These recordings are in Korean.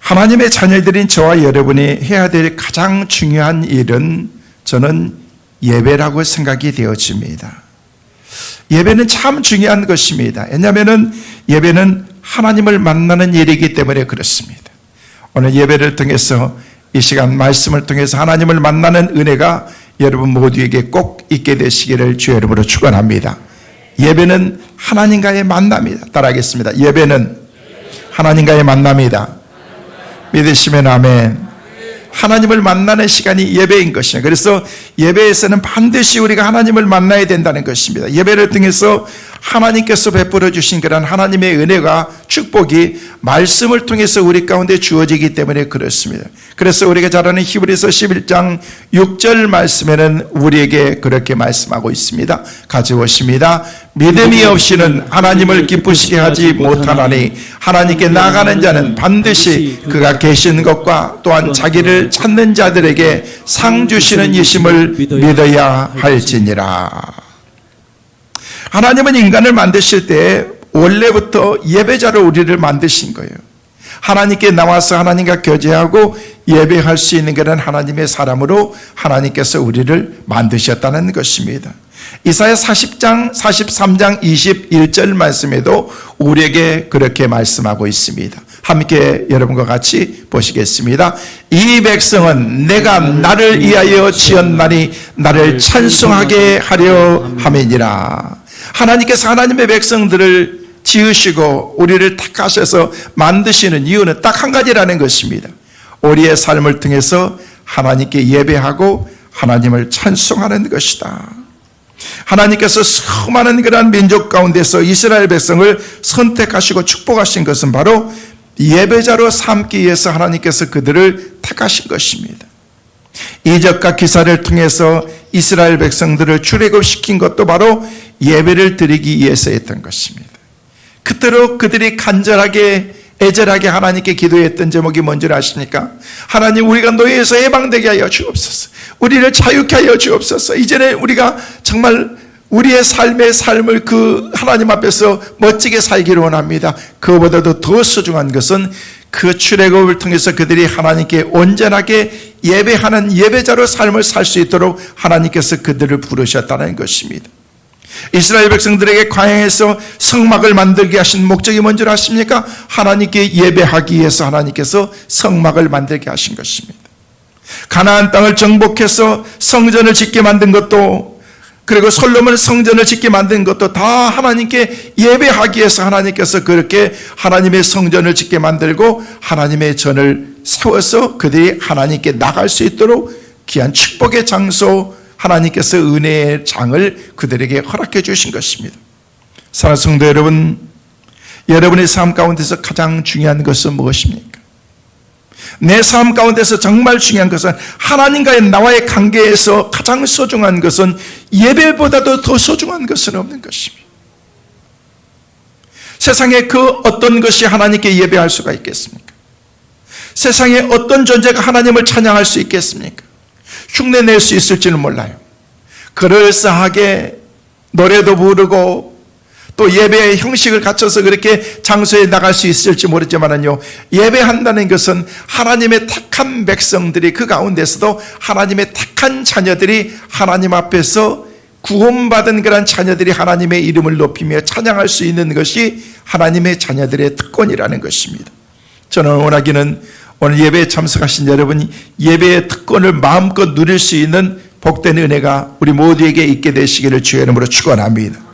하나님의 자녀들인 저와 여러분이 해야 될 가장 중요한 일은 저는 예배라고 생각이 되어집니다. 예배는 참 중요한 것입니다. 왜냐하면 예배는 하나님을 만나는 일이기 때문에 그렇습니다. 오늘 예배를 통해서 이 시간 말씀을 통해서 하나님을 만나는 은혜가 여러분 모두에게 꼭 있게 되시기를 주의 이름으로 축원합니다. 예배는 하나님과의 만남이다. 따라하겠습니다. 예배는 하나님과의 만남이다. 믿으시면 아멘. 하나님을 만나는 시간이 예배인 것이에요. 그래서 예배에서는 반드시 우리가 하나님을 만나야 된다는 것입니다. 예배를 통해서 하나님께서 베풀어 주신 그런 하나님의 은혜가 축복이 말씀을 통해서 우리 가운데 주어지기 때문에 그렇습니다. 그래서 우리가 잘 아는 히브리서 11장 6절 말씀에는 우리에게 그렇게 말씀하고 있습니다. 가져오십니다. 믿음이 없이는 하나님을 기쁘시게 하지 못하나니 하나님께 나가는 자는 반드시 그가 계신 것과 또한 자기를 찾는 자들에게 상 주시는 이심을 믿어야 할지니라. 하나님은 인간을 만드실 때 원래부터 예배자로 우리를 만드신 거예요. 하나님께 나와서 하나님과 교제하고 예배할 수 있는 그런 하나님의 사람으로 하나님께서 우리를 만드셨다는 것입니다. 이사야 40장, 43장 21절 말씀에도 우리에게 그렇게 말씀하고 있습니다. 함께 여러분과 같이 보시겠습니다. 이 백성은 내가 나를 위하여 지었나니 나를 찬송하게 하려 함이니라. 하나님께서 하나님의 백성들을 지으시고 우리를 택하셔서 만드시는 이유는 딱 한 가지라는 것입니다. 우리의 삶을 통해서 하나님께 예배하고 하나님을 찬송하는 것이다. 하나님께서 수많은 그러한 민족 가운데서 이스라엘 백성을 선택하시고 축복하신 것은 바로 예배자로 삼기 위해서 하나님께서 그들을 택하신 것입니다. 이적과 기사를 통해서 이스라엘 백성들을 출애굽시킨 것도 바로 예배를 드리기 위해서였던 것입니다. 그토록 그들이 간절하게 애절하게 하나님께 기도했던 제목이 뭔지 아십니까? 하나님, 우리가 노예에서 해방되게 하여 주옵소서. 우리를 자유케 하여 주옵소서. 이제는 우리가 정말 우리의 삶의 삶을 그 하나님 앞에서 멋지게 살기를 원합니다. 그보다도 더 소중한 것은 그 출애굽을 통해서 그들이 하나님께 온전하게 예배하는 예배자로 삶을 살 수 있도록 하나님께서 그들을 부르셨다는 것입니다. 이스라엘 백성들에게 광야에서 성막을 만들게 하신 목적이 뭔지 아십니까? 하나님께 예배하기 위해서 하나님께서 성막을 만들게 하신 것입니다. 가나안 땅을 정복해서 성전을 짓게 만든 것도, 그리고 솔로몬 성전을 짓게 만든 것도 다 하나님께 예배하기 위해서 하나님께서 그렇게 하나님의 성전을 짓게 만들고 하나님의 전을 세워서 그들이 하나님께 나갈 수 있도록 귀한 축복의 장소, 하나님께서 은혜의 장을 그들에게 허락해 주신 것입니다. 사랑하는 성도 여러분, 여러분의 삶 가운데서 가장 중요한 것은 무엇입니까? 내 삶 가운데서 정말 중요한 것은 하나님과의 나와의 관계에서 가장 소중한 것은 예배보다도 더 소중한 것은 없는 것입니다. 세상에 그 어떤 것이 하나님께 예배할 수가 있겠습니까? 세상에 어떤 존재가 하나님을 찬양할 수 있겠습니까? 흉내낼 수 있을지는 몰라요. 그럴싸하게 노래도 부르고 또 예배의 형식을 갖춰서 그렇게 장소에 나갈 수 있을지 모르지만요, 예배한다는 것은 하나님의 택한 백성들이, 그 가운데서도 하나님의 택한 자녀들이 하나님 앞에서 구원받은 그런 자녀들이 하나님의 이름을 높이며 찬양할 수 있는 것이 하나님의 자녀들의 특권이라는 것입니다. 저는 원하기는 오늘 예배에 참석하신 여러분이 예배의 특권을 마음껏 누릴 수 있는 복된 은혜가 우리 모두에게 있게 되시기를 주의 이름으로 축원합니다.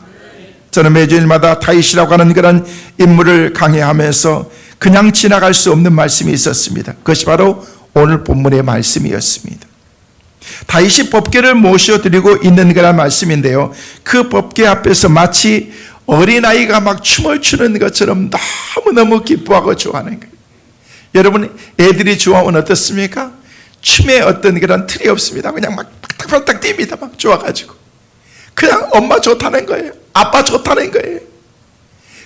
저는 매주일마다 다윗이라고 하는 그런 인물을 강의하면서 그냥 지나갈 수 없는 말씀이 있었습니다. 그것이 바로 오늘 본문의 말씀이었습니다. 다윗이 법궤를 모셔드리고 있는 그런 말씀인데요, 그 법궤 앞에서 마치 어린아이가 막 춤을 추는 것처럼 너무너무 기뻐하고 좋아하는 거예요. 여러분, 애들이 좋아하면 어떻습니까? 춤에 어떤 그런 틀이 없습니다. 그냥 막 팔딱팔딱 뜁니다. 막 좋아가지고. 그냥 엄마 좋다는 거예요. 아빠 좋다는 거예요.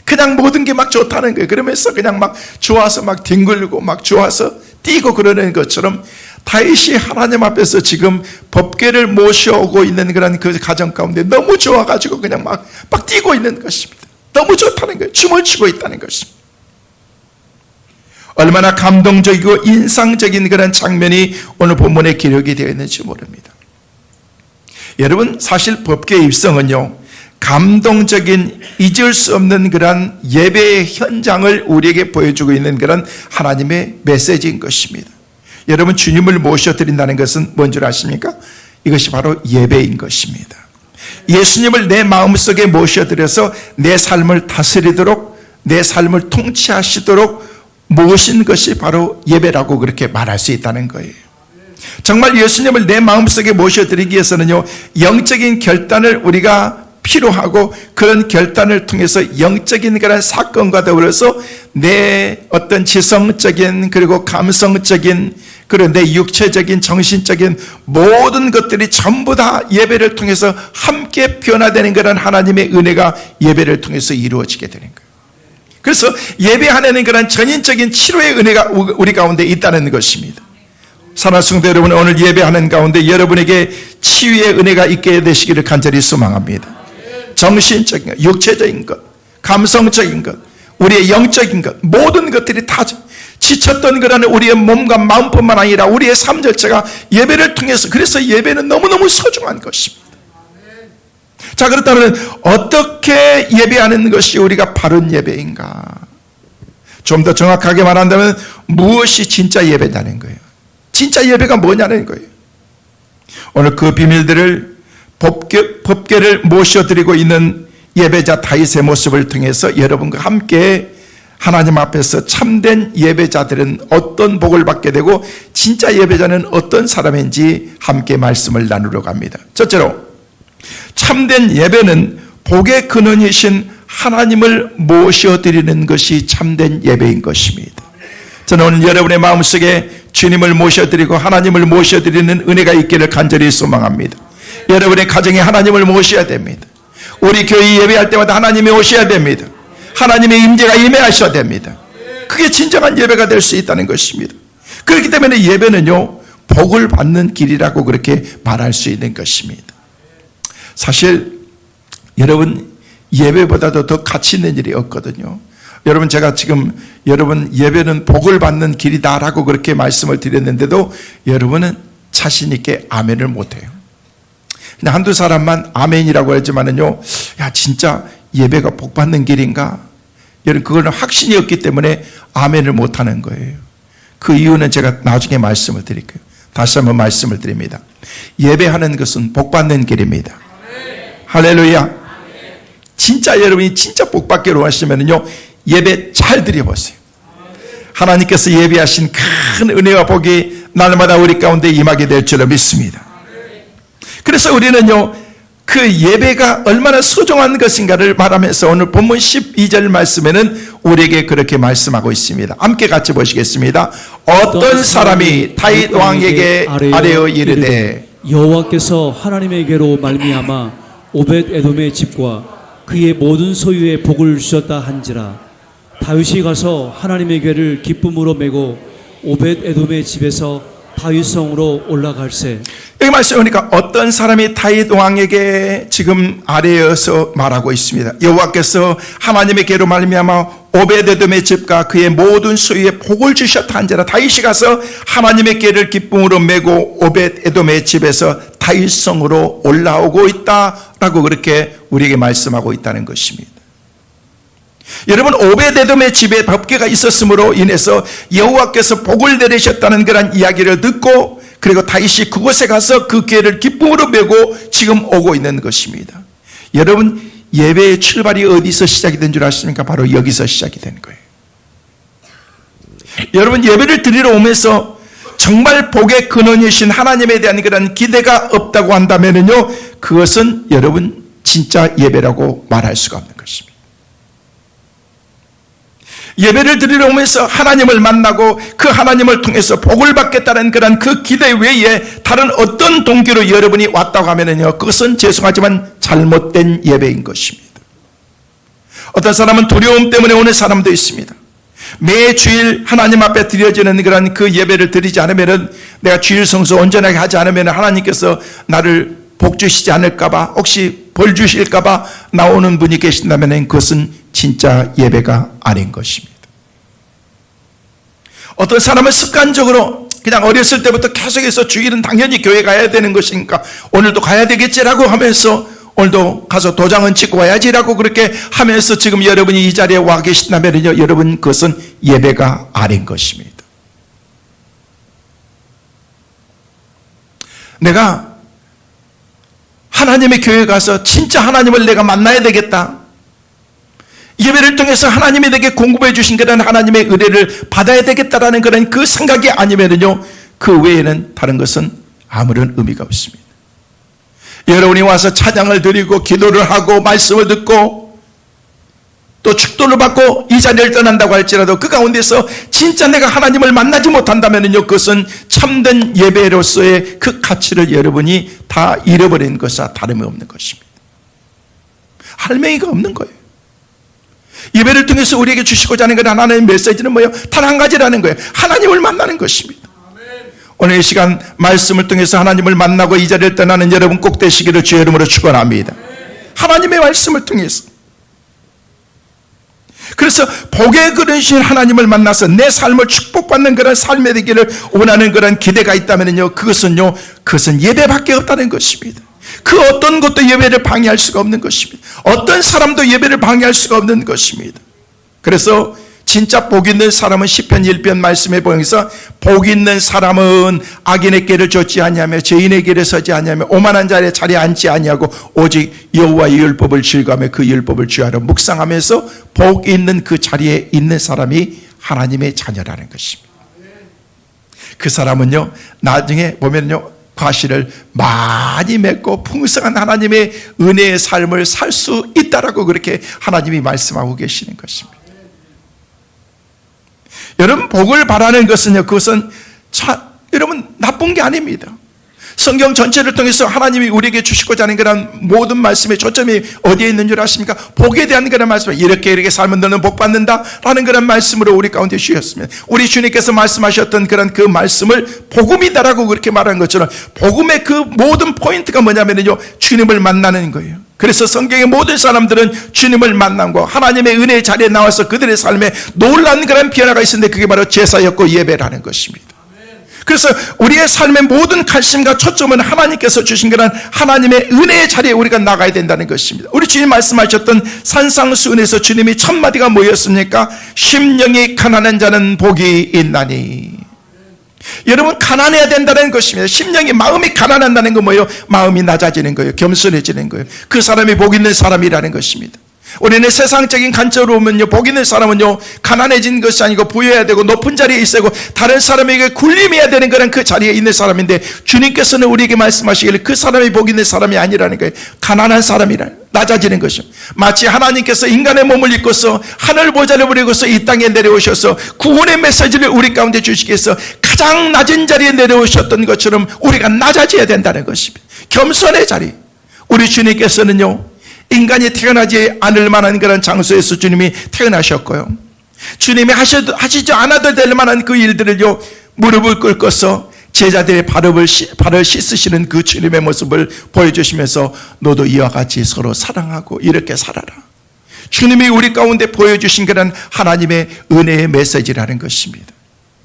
그냥 모든 게 막 좋다는 거예요. 그러면서 그냥 막 좋아서 막 뒹굴고 막 좋아서 뛰고 그러는 것처럼 다윗이 하나님 앞에서 지금 법궤를 모셔오고 있는 그런 그 가정 가운데 너무 좋아가지고 그냥 막 뛰고 있는 것입니다. 너무 좋다는 거예요. 춤을 추고 있다는 것입니다. 얼마나 감동적이고 인상적인 그런 장면이 오늘 본문에 기록이 되어 있는지 모릅니다. 여러분, 사실 법궤 입성은요, 감동적인 잊을 수 없는 그런 예배의 현장을 우리에게 보여주고 있는 그런 하나님의 메시지인 것입니다. 여러분, 주님을 모셔드린다는 것은 뭔 줄 아십니까? 이것이 바로 예배인 것입니다. 예수님을 내 마음속에 모셔드려서 내 삶을 다스리도록, 내 삶을 통치하시도록 모신 것이 바로 예배라고 그렇게 말할 수 있다는 거예요. 정말 예수님을 내 마음속에 모셔드리기 위해서는요, 영적인 결단을 우리가 필요하고, 그런 결단을 통해서 영적인 그런 사건과 더불어서 내 어떤 지성적인 그리고 감성적인, 그리고 내 육체적인 정신적인 모든 것들이 전부 다 예배를 통해서 함께 변화되는 그런 하나님의 은혜가 예배를 통해서 이루어지게 되는 거예요. 그래서 예배하는 그런 전인적인 치료의 은혜가 우리 가운데 있다는 것입니다. 사랑하는 성도 여러분, 오늘 예배하는 가운데 여러분에게 치유의 은혜가 있게 되시기를 간절히 소망합니다. 정신적인 것, 육체적인 것, 감성적인 것, 우리의 영적인 것, 모든 것들이 다 지쳤던 그런 우리의 몸과 마음뿐만 아니라 우리의 삶 자체가 예배를 통해서, 그래서 예배는 너무너무 소중한 것입니다. 자, 그렇다면 어떻게 예배하는 것이 우리가 바른 예배인가? 좀 더 정확하게 말한다면 무엇이 진짜 예배냐는 거예요. 진짜 예배가 뭐냐는 거예요. 오늘 그 비밀들을 법궤를 모셔드리고 있는 예배자 다윗의 모습을 통해서 여러분과 함께 하나님 앞에서 참된 예배자들은 어떤 복을 받게 되고 진짜 예배자는 어떤 사람인지 함께 말씀을 나누려고 합니다. 첫째로, 참된 예배는 복의 근원이신 하나님을 모셔드리는 것이 참된 예배인 것입니다. 저는 오늘 여러분의 마음속에 주님을 모셔드리고 하나님을 모셔드리는 은혜가 있기를 간절히 소망합니다. 여러분의 가정에 하나님을 모셔야 됩니다. 우리 교회 예배할 때마다 하나님이 오셔야 됩니다. 하나님의 임재가 임해하셔야 됩니다. 그게 진정한 예배가 될 수 있다는 것입니다. 그렇기 때문에 예배는요, 복을 받는 길이라고 그렇게 말할 수 있는 것입니다. 사실 여러분, 예배보다도 더 가치 있는 일이 없거든요. 여러분, 제가 지금 여러분 예배는 복을 받는 길이다라고 그렇게 말씀을 드렸는데도 여러분은 자신 있게 아멘을 못해요. 그냥 한두 사람만 아멘이라고 하지만은요, 야, 진짜 예배가 복 받는 길인가? 여러분, 그거는 확신이 없기 때문에 아멘을 못하는 거예요. 그 이유는 제가 나중에 말씀을 드릴게요. 다시 한번 말씀을 드립니다. 예배하는 것은 복 받는 길입니다. 할렐루야. 진짜 여러분이 진짜 복 받기로 하시면은요, 예배 잘 드려보세요. 하나님께서 예배하신 큰 은혜와 복이 날마다 우리 가운데 임하게 될 줄로 믿습니다. 그래서 우리는요, 그 예배가 얼마나 소중한 것인가를 말하면서 오늘 본문 12절 말씀에는 우리에게 그렇게 말씀하고 있습니다. 함께 같이 보시겠습니다. 어떤 사람이 다윗 왕에게 아뢰어 이르되, 여호와께서 하나님에게로 말미암아 오벳 에돔의 집과 그의 모든 소유에 복을 주셨다 한지라. 다윗이 가서 하나님의 궤를 기쁨으로 메고 오벳 에돔의 집에서 다윗성으로 올라갈세. 여기 말씀해 보니까 어떤 사람이 다윗 왕에게 지금 아뢰어서 말하고 있습니다. 여호와께서 하나님의 궤로 말미암아 오벳 에돔의 집과 그의 모든 소유에 복을 주셨다 한지라. 다윗이 가서 하나님의 궤를 기쁨으로 메고 오벳 에돔의 집에서 다윗성으로 올라오고 있다라고 그렇게 우리에게 말씀하고 있다는 것입니다. 여러분, 오벳 에돔의 집에 법궤가 있었으므로 인해서 여호와께서 복을 내리셨다는 그런 이야기를 듣고, 그리고 다윗이 그곳에 가서 그 궤를 기쁨으로 메고 지금 오고 있는 것입니다. 여러분, 예배의 출발이 어디서 시작이 된 줄 아십니까? 바로 여기서 시작이 된 거예요. 여러분, 예배를 드리러 오면서 정말 복의 근원이신 하나님에 대한 그런 기대가 없다고 한다면요, 그것은 여러분 진짜 예배라고 말할 수가 없는 것입니다. 예배를 드리러 오면서 하나님을 만나고 그 하나님을 통해서 복을 받겠다는 그런 그 기대 외에 다른 어떤 동기로 여러분이 왔다고 하면요, 그것은 죄송하지만 잘못된 예배인 것입니다. 어떤 사람은 두려움 때문에 오는 사람도 있습니다. 매 주일 하나님 앞에 드려지는 그런 그 예배를 드리지 않으면은, 내가 주일 성수 온전하게 하지 않으면 하나님께서 나를 복 주시지 않을까봐, 혹시 벌 주실까봐 나오는 분이 계신다면 그것은 진짜 예배가 아닌 것입니다. 어떤 사람은 습관적으로 그냥 어렸을 때부터 계속해서 주일은 당연히 교회 가야 되는 것이니까 오늘도 가야 되겠지라고 하면서 오늘도 가서 도장은 찍고 와야지라고 그렇게 하면서 지금 여러분이 이 자리에 와 계신다면요, 여러분 그것은 예배가 아닌 것입니다. 내가 하나님의 교회에 가서 진짜 하나님을 내가 만나야 되겠다. 예배를 통해서 하나님이 내게 공급해 주신 그런 하나님의 은혜를 받아야 되겠다라는 그런 그 생각이 아니면요, 그 외에는 다른 것은 아무런 의미가 없습니다. 여러분이 와서 찬양을 드리고 기도를 하고 말씀을 듣고 또 축도를 받고 이 자리를 떠난다고 할지라도 그 가운데서 진짜 내가 하나님을 만나지 못한다면요, 그것은 참된 예배로서의 그 가치를 여러분이 다 잃어버린 것과 다름이 없는 것입니다. 할매기가 없는 거예요. 예배를 통해서 우리에게 주시고자 하는 그 하나님의 메시지는 뭐예요? 단 한 가지라는 거예요. 하나님을 만나는 것입니다. 오늘 이 시간 말씀을 통해서 하나님을 만나고 이 자리를 떠나는 여러분 꼭 되시기를 주의 이름으로 축원합니다. 하나님의 말씀을 통해서. 그래서 복에 그르신 하나님을 만나서 내 삶을 축복받는 그런 삶이 되기를 원하는 그런 기대가 있다면요, 그것은 예배밖에 없다는 것입니다. 그 어떤 것도 예배를 방해할 수가 없는 것입니다. 어떤 사람도 예배를 방해할 수가 없는 것입니다. 그래서 진짜 복 있는 사람은 시편 1편 말씀에 보면서 복 있는 사람은 악인의 길을 좇지 아니하며 죄인의 길에 서지 아니하며 오만한 자리에 자리에 앉지 아니하고 오직 여호와의 율법을 즐거하며 그 율법을 주하러 묵상하면서 복 있는 그 자리에 있는 사람이 하나님의 자녀라는 것입니다. 그 사람은요, 나중에 보면요, 과실을 많이 맺고 풍성한 하나님의 은혜의 삶을 살 수 있다라고 그렇게 하나님이 말씀하고 계시는 것입니다. 여러분, 복을 바라는 것은요, 그것은 여러분 나쁜 게 아닙니다. 성경 전체를 통해서 하나님이 우리에게 주시고자 하는 그런 모든 말씀의 초점이 어디에 있는 줄 아십니까? 복에 대한 그런 말씀, 이렇게 살면 너는 복 받는다라는 그런 말씀으로 우리 가운데 주셨습니다. 우리 주님께서 말씀하셨던 그런 그 말씀을 복음이다라고 그렇게 말한 것처럼 복음의 그 모든 포인트가 뭐냐면요, 주님을 만나는 거예요. 그래서 성경의 모든 사람들은 주님을 만난 거, 하나님의 은혜의 자리에 나와서 그들의 삶에 놀라운 그런 변화가 있었는데 그게 바로 제사였고 예배라는 것입니다. 그래서 우리의 삶의 모든 관심과 초점은 하나님께서 주신 그런 하나님의 은혜의 자리에 우리가 나가야 된다는 것입니다. 우리 주님 말씀하셨던 산상수훈에서 주님이 첫 마디가 뭐였습니까? 심령이 가난한 자는 복이 있나니. 여러분, 가난해야 된다는 것입니다. 심령이, 마음이 가난한다는 건 뭐예요? 마음이 낮아지는 거예요. 겸손해지는 거예요. 그 사람이 복 있는 사람이라는 것입니다. 우리는 세상적인 관점으로 보면요, 복 있는 사람은요, 가난해진 것이 아니고 부여해야 되고 높은 자리에 있어야 되고 다른 사람에게 굴림해야 되는 그런 그 자리에 있는 사람인데, 주님께서는 우리에게 말씀하시기를 그 사람이 복 있는 사람이 아니라는 거예요. 가난한 사람이라, 낮아지는 것이요. 마치 하나님께서 인간의 몸을 입고서 하늘 보좌를 부리고서 이 땅에 내려오셔서 구원의 메시지를 우리 가운데 주시기 위해서 가장 낮은 자리에 내려오셨던 것처럼 우리가 낮아져야 된다는 것입니다. 겸손의 자리. 우리 주님께서는요, 인간이 태어나지 않을 만한 그런 장소에서 주님이 태어나셨고요, 주님이 하시지 않아도 될 만한 그 일들을요, 무릎을 꿇고서 제자들의 발을 씻으시는 그 주님의 모습을 보여주시면서 너도 이와 같이 서로 사랑하고 이렇게 살아라. 주님이 우리 가운데 보여주신 그런 하나님의 은혜의 메시지라는 것입니다.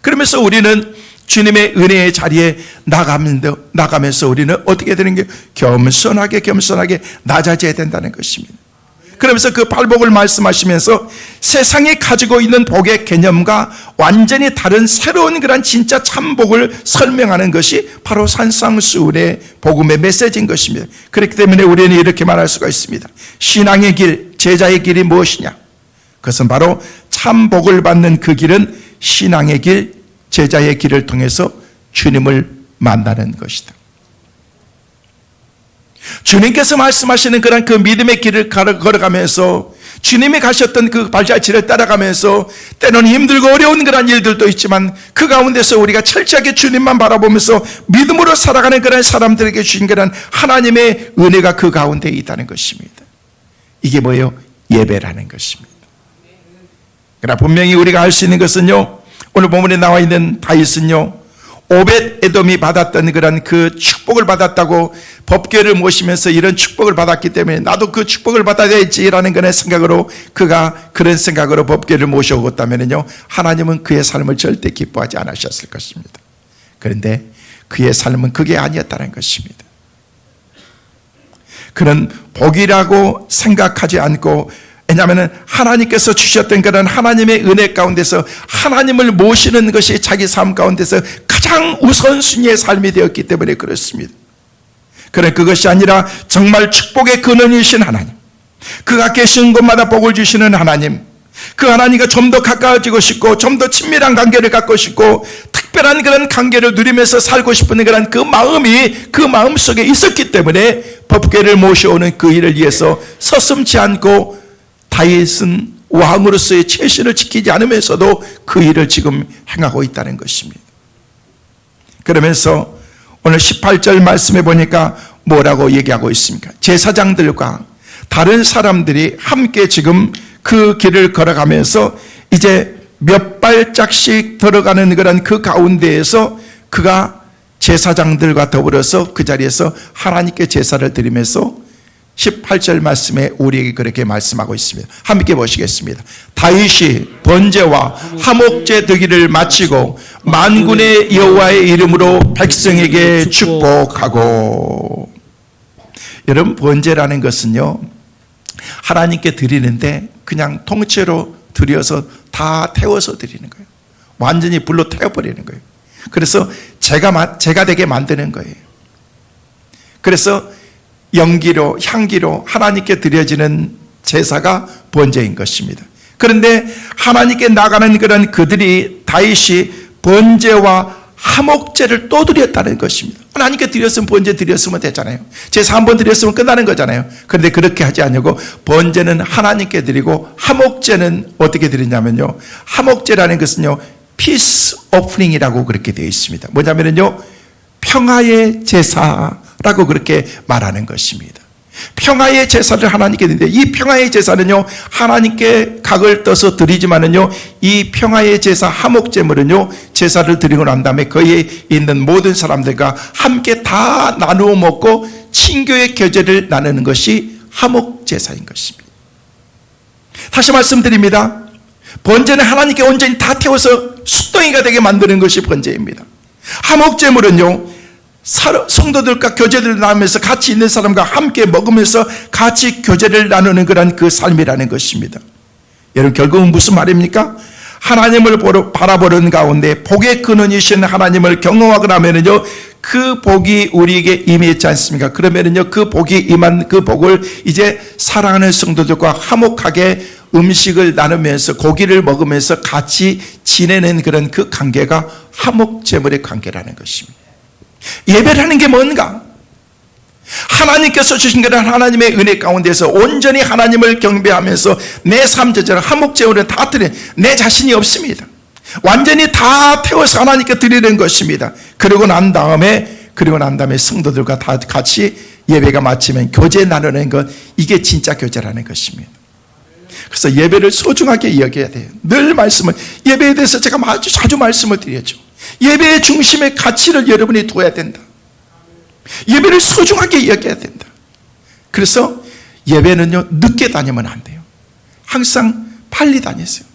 그러면서 우리는 주님의 은혜의 자리에 나가면서 우리는 어떻게 되는 게 겸손하게 낮아져야 된다는 것입니다. 그러면서 그 팔복을 말씀하시면서 세상이 가지고 있는 복의 개념과 완전히 다른 새로운 그런 진짜 참복을 설명하는 것이 바로 산상수훈의 복음의 메시지인 것입니다. 그렇기 때문에 우리는 이렇게 말할 수가 있습니다. 신앙의 길, 제자의 길이 무엇이냐? 그것은 바로 참복을 받는 그 길은 신앙의 길, 제자의 길을 통해서 주님을 만나는 것이다. 주님께서 말씀하시는 그런 그 믿음의 길을 걸어가면서 주님이 가셨던 그 발자취를 따라가면서 때로는 힘들고 어려운 그런 일들도 있지만 그 가운데서 우리가 철저하게 주님만 바라보면서 믿음으로 살아가는 그런 사람들에게 주신 그런 하나님의 은혜가 그 가운데 있다는 것입니다. 이게 뭐예요? 예배라는 것입니다. 그러나 분명히 우리가 알 수 있는 것은요, 오늘 본문에 나와 있는 다윗은요, 오벳 에돔이 받았던 그런 그 축복을 받았다고 법궤를 모시면서 이런 축복을 받았기 때문에 나도 그 축복을 받아야지라는 그런 생각으로 그가 그런 생각으로 법궤를 모셔오었다면요, 하나님은 그의 삶을 절대 기뻐하지 않으셨을 것입니다. 그런데 그의 삶은 그게 아니었다는 것입니다. 그는 복이라고 생각하지 않고, 왜냐하면 하나님께서 주셨던 그런 하나님의 은혜 가운데서 하나님을 모시는 것이 자기 삶 가운데서 가장 우선순위의 삶이 되었기 때문에 그렇습니다. 그래, 그것이 아니라 정말 축복의 근원이신 하나님, 그가 계신 곳마다 복을 주시는 하나님, 그 하나님과 좀 더 가까워지고 싶고 좀 더 친밀한 관계를 갖고 싶고 특별한 그런 관계를 누리면서 살고 싶은 그런 그 마음이 그 마음 속에 있었기 때문에 법궤를 모셔오는 그 일을 위해서 서슴지 않고 다윗은 왕으로서의 최신을 지키지 않으면서도 그 일을 지금 행하고 있다는 것입니다. 그러면서 오늘 18절 말씀에 보니까 뭐라고 얘기하고 있습니까? 제사장들과 다른 사람들이 함께 지금 그 길을 걸어가면서 이제 몇 발짝씩 들어가는 그런 그 가운데에서 그가 제사장들과 더불어서 그 자리에서 하나님께 제사를 드리면서 18절 말씀에 우리에게 그렇게 말씀하고 있습니다. 함께 보시겠습니다. 다윗이 번제와 화목제 드기를 마치고 만군의 여호와의 이름으로 백성에게 축복하고. 여러분, 번제라는 것은요, 하나님께 드리는데 그냥 통째로 드려서 다 태워서 드리는 거예요. 완전히 불로 태워버리는 거예요. 그래서 제가 되게 만드는 거예요. 그래서 연기로, 향기로 하나님께 드려지는 제사가 번제인 것입니다. 그런데 하나님께 나가는 그런 그들이 다윗이 번제와 화목제를 또 드렸다는 것입니다. 하나님께 드렸으면 번제 드렸으면 됐잖아요. 제사 한 번 드렸으면 끝나는 거잖아요. 그런데 그렇게 하지 않고 번제는 하나님께 드리고 화목제는 어떻게 드리냐면요, 화목제라는 것은요, 피스 오프닝이라고 그렇게 되어 있습니다. 뭐냐면요, 평화의 제사라고 그렇게 말하는 것입니다. 평화의 제사를 하나님께 드리는데, 이 평화의 제사는요, 하나님께 각을 떠서 드리지만은요, 이 평화의 제사 화목제물은요, 제사를 드리고 난 다음에 거기에 있는 모든 사람들과 함께 다 나누어 먹고 친교의 교제를 나누는 것이 화목제사인 것입니다. 다시 말씀드립니다. 번제는 하나님께 온전히 다 태워서 숫덩이가 되게 만드는 것이 번제입니다. 화목제물은요, 성도들과 교제를 나누면서 같이 있는 사람과 함께 먹으면서 같이 교제를 나누는 그런 그 삶이라는 것입니다. 여러분, 결국은 무슨 말입니까? 하나님을 바라보는 가운데 복의 근원이신 하나님을 경험하고 나면은요, 그 복이 우리에게 임했지 않습니까? 그러면은요, 그 복이 임한 그 복을 이제 사랑하는 성도들과 화목하게 음식을 나누면서 고기를 먹으면서 같이 지내는 그런 그 관계가 화목제물의 관계라는 것입니다. 예배라는 게 뭔가? 하나님께서 주신 그런 하나님의 은혜 가운데서 온전히 하나님을 경배하면서 내 삶 자체를 화목제물을 다 드리는, 내 자신이 없습니다. 완전히 다 태워서 하나님께 드리는 것입니다. 그러고 난 다음에 성도들과 다 같이 예배가 마치면 교제 나누는 것, 이게 진짜 교제라는 것입니다. 그래서 예배를 소중하게 여겨야 돼요. 늘 말씀을, 예배에 대해서 제가 아주 자주 말씀을 드렸죠. 예배의 중심의 가치를 여러분이 둬야 된다. 예배를 소중하게 여겨야 된다. 그래서 예배는요, 늦게 다니면 안 돼요. 항상 빨리 다니세요.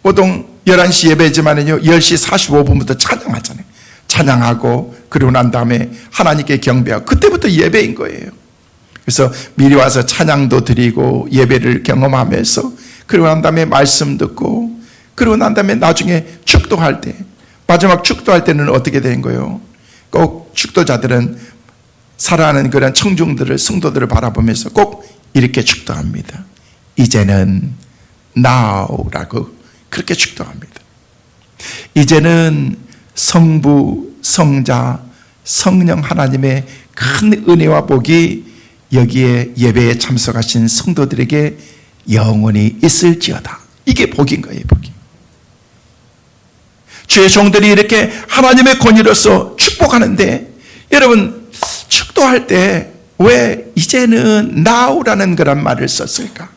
보통 11시 예배지만은요, 10시 45분부터 찬양하잖아요. 찬양하고 그러고 난 다음에 하나님께 경배하고, 그때부터 예배인 거예요. 그래서 미리 와서 찬양도 드리고 예배를 경험하면서, 그러고 난 다음에 말씀 듣고, 그러고 난 다음에 나중에 축도할 때, 마지막 축도할 때는 어떻게 되는 거예요? 꼭 축도자들은 사랑하는 그런 청중들을, 성도들을 바라보면서 꼭 이렇게 축도합니다. 이제는 now라고 그렇게 축도합니다. 이제는 성부, 성자, 성령 하나님의 큰 은혜와 복이 여기에 예배에 참석하신 성도들에게 영원히 있을지어다. 이게 복인 거예요, 복이. 주의 종들이 이렇게 하나님의 권위로서 축복하는데, 여러분, 축도할 때 왜 이제는 now라는 그런 말을 썼을까?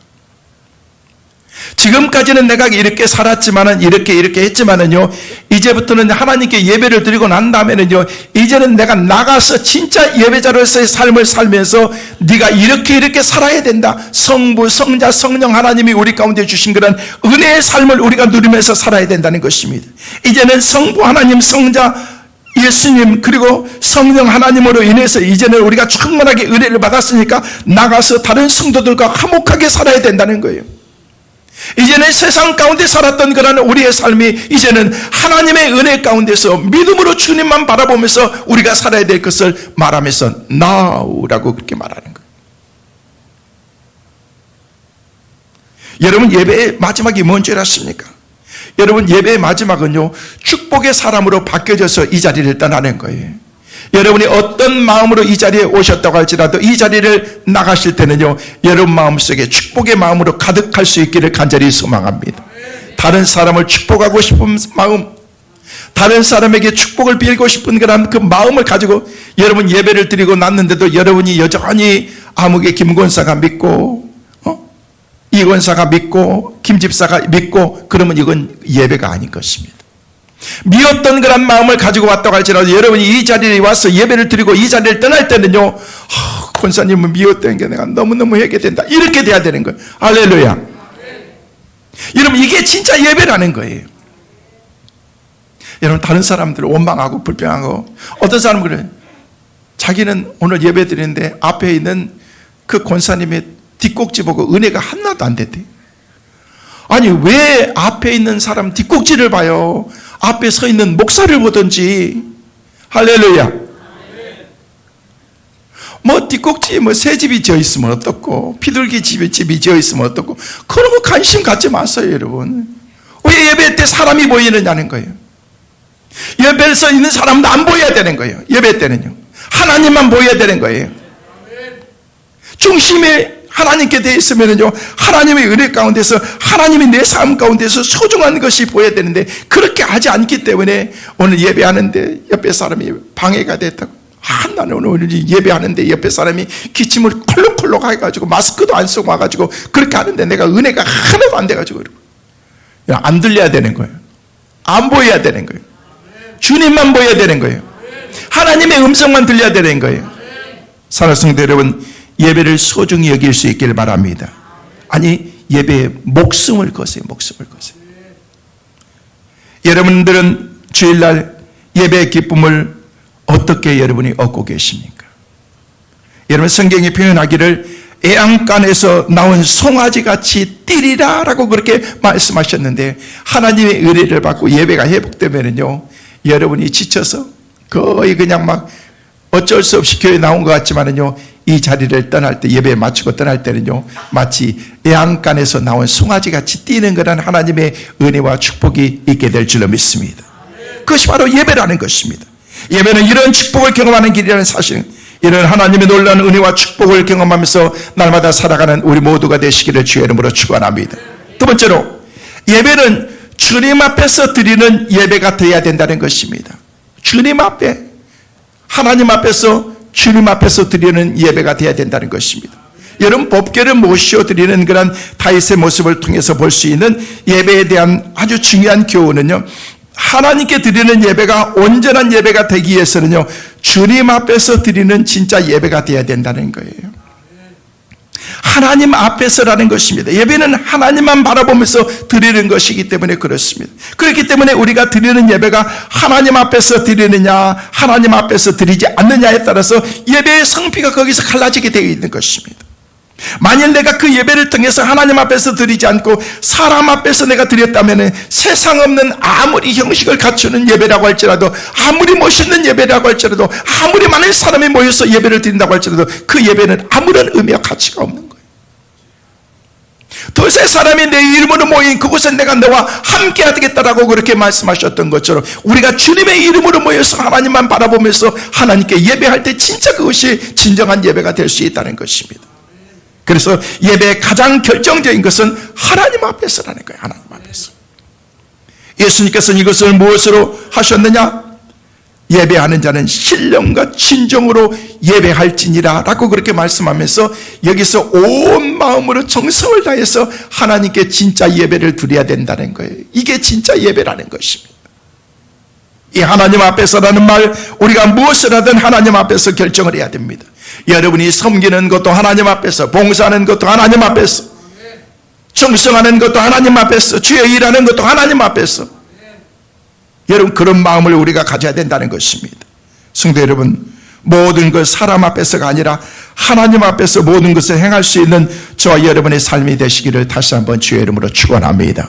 지금까지는 내가 이렇게 살았지만은 이렇게 했지만은요, 이제부터는 하나님께 예배를 드리고 난 다음에는요, 이제는 내가 나가서 진짜 예배자로서의 삶을 살면서 네가 이렇게 살아야 된다. 성부, 성자, 성령 하나님이 우리 가운데 주신 그런 은혜의 삶을 우리가 누리면서 살아야 된다는 것입니다. 이제는 성부 하나님, 성자 예수님 그리고 성령 하나님으로 인해서 이제는 우리가 충만하게 은혜를 받았으니까 나가서 다른 성도들과 화목하게 살아야 된다는 거예요. 이제는 세상 가운데 살았던 그런 우리의 삶이 이제는 하나님의 은혜 가운데서 믿음으로 주님만 바라보면서 우리가 살아야 될 것을 말하면서 Now라고 그렇게 말하는 거예요. 여러분, 예배의 마지막이 뭔 줄 아십니까? 여러분, 예배의 마지막은요, 축복의 사람으로 바뀌어져서 이 자리를 떠나는 거예요. 여러분이 어떤 마음으로 이 자리에 오셨다고 할지라도 이 자리를 나가실 때는요, 여러분 마음속에 축복의 마음으로 가득할 수 있기를 간절히 소망합니다. 다른 사람을 축복하고 싶은 마음, 다른 사람에게 축복을 빌고 싶은 그런 그 마음을 가지고 여러분 예배를 드리고 났는데도 여러분이 여전히 아무개 김권사가 믿고 이권사가 믿고 김집사가 믿고 그러면 이건 예배가 아닌 것입니다. 미웠던 그런 마음을 가지고 왔다고 할지라도 여러분이 이 자리에 와서 예배를 드리고 이 자리를 떠날 때는요, 권사님은 미웠던 게 내가 너무너무 하게 된다, 이렇게 돼야 되는 거예요. 할렐루야. 여러분, 이게 진짜 예배라는 거예요. 여러분, 다른 사람들 원망하고 불평하고, 어떤 사람은 그래요. 자기는 오늘 예배 드리는데 앞에 있는 그 권사님의 뒷꼭지 보고 은혜가 하나도 안 됐대. 아니, 왜 앞에 있는 사람 뒷꼭지를 봐요? 앞에 서 있는 목사를 보든지. 할렐루야. 뭐 뒷꼭지 새 집이 지어 있으면 어떻고, 비둘기 집이 지어 있으면 어떻고, 그런 거 관심 갖지 마세요, 여러분. 왜 예배 때 사람이 보이느냐는 거예요. 예배에 서 있는 사람도 안 보여야 되는 거예요. 예배 때는요, 하나님만 보여야 되는 거예요. 중심에 하나님께 되어 있으면요, 하나님의 은혜 가운데서, 하나님이 내 삶 가운데서 소중한 것이 보여야 되는데, 그렇게 하지 않기 때문에 오늘 예배하는데 옆에 사람이 방해가 됐다고. 나는 오늘 예배하는데 옆에 사람이 기침을 콜록콜록 해가지고 마스크도 안 쓰고 와가지고 그렇게 하는데 내가 은혜가 하나도 안 돼가지고 안 들려야 되는 거예요. 안 보여야 되는 거예요. 주님만 보여야 되는 거예요. 하나님의 음성만 들려야 되는 거예요. 사랑하는 성도 여러분, 예배를 소중히 여길 수 있기를 바랍니다. 아니, 예배에 목숨을 거세요. 목숨을 거세요. 여러분들은 주일날 예배의 기쁨을 어떻게 여러분이 얻고 계십니까? 여러분, 성경이 표현하기를 애양간에서 나온 송아지같이 뛰리라 라고 그렇게 말씀하셨는데, 하나님의 은혜를 받고 예배가 회복되면요, 여러분이 지쳐서 거의 그냥 막 어쩔 수 없이 교회에 나온 것 같지만은요, 이 자리를 떠날 때, 예배에 마치고 떠날 때는요, 마치 애양간에서 나온 송아지같이 뛰는 그런 하나님의 은혜와 축복이 있게 될 줄로 믿습니다. 그것이 바로 예배라는 것입니다. 예배는 이런 축복을 경험하는 길이라는 사실, 이런 하나님의 놀라운 은혜와 축복을 경험하면서 날마다 살아가는 우리 모두가 되시기를 주의 이름으로 축원합니다. 두 번째로, 예배는 주님 앞에서 드리는 예배가 되어야 된다는 것입니다. 주님 앞에, 하나님 앞에서, 주님 앞에서 드리는 예배가 되어야 된다는 것입니다. 여러분, 법궤를 모셔 드리는 그런 다윗의 모습을 통해서 볼 수 있는 예배에 대한 아주 중요한 교훈은요, 하나님께 드리는 예배가 온전한 예배가 되기 위해서는요, 주님 앞에서 드리는 진짜 예배가 되어야 된다는 거예요. 하나님 앞에서라는 것입니다. 예배는 하나님만 바라보면서 드리는 것이기 때문에 그렇습니다. 그렇기 때문에 우리가 드리는 예배가 하나님 앞에서 드리느냐, 하나님 앞에서 드리지 않느냐에 따라서 예배의 성피가 거기서 갈라지게 되어 있는 것입니다. 만일 내가 그 예배를 통해서 하나님 앞에서 드리지 않고 사람 앞에서 내가 드렸다면, 세상 없는 아무리 형식을 갖추는 예배라고 할지라도, 아무리 멋있는 예배라고 할지라도, 아무리 많은 사람이 모여서 예배를 드린다고 할지라도 그 예배는 아무런 의미와 가치가 없는 거예요. 두세 사람이 내 이름으로 모인 그곳에 내가 너와 함께 하겠다라고 그렇게 말씀하셨던 것처럼, 우리가 주님의 이름으로 모여서 하나님만 바라보면서 하나님께 예배할 때 진짜 그것이 진정한 예배가 될 수 있다는 것입니다. 그래서 예배의 가장 결정적인 것은 하나님 앞에서라는 거예요. 하나님 앞에서. 예수님께서는 이것을 무엇으로 하셨느냐? 예배하는 자는 신령과 진정으로 예배할지니라 라고 그렇게 말씀하면서 여기서 온 마음으로 정성을 다해서 하나님께 진짜 예배를 드려야 된다는 거예요. 이게 진짜 예배라는 것입니다. 이 하나님 앞에서라는 말, 우리가 무엇을 하든 하나님 앞에서 결정을 해야 됩니다. 여러분이 섬기는 것도 하나님 앞에서, 봉사하는 것도 하나님 앞에서, 충성하는 것도 하나님 앞에서, 주의 일하는 것도 하나님 앞에서, 여러분 그런 마음을 우리가 가져야 된다는 것입니다. 성도 여러분, 모든 것 사람 앞에서가 아니라 하나님 앞에서 모든 것을 행할 수 있는 저와 여러분의 삶이 되시기를 다시 한번 주의 이름으로 축원합니다.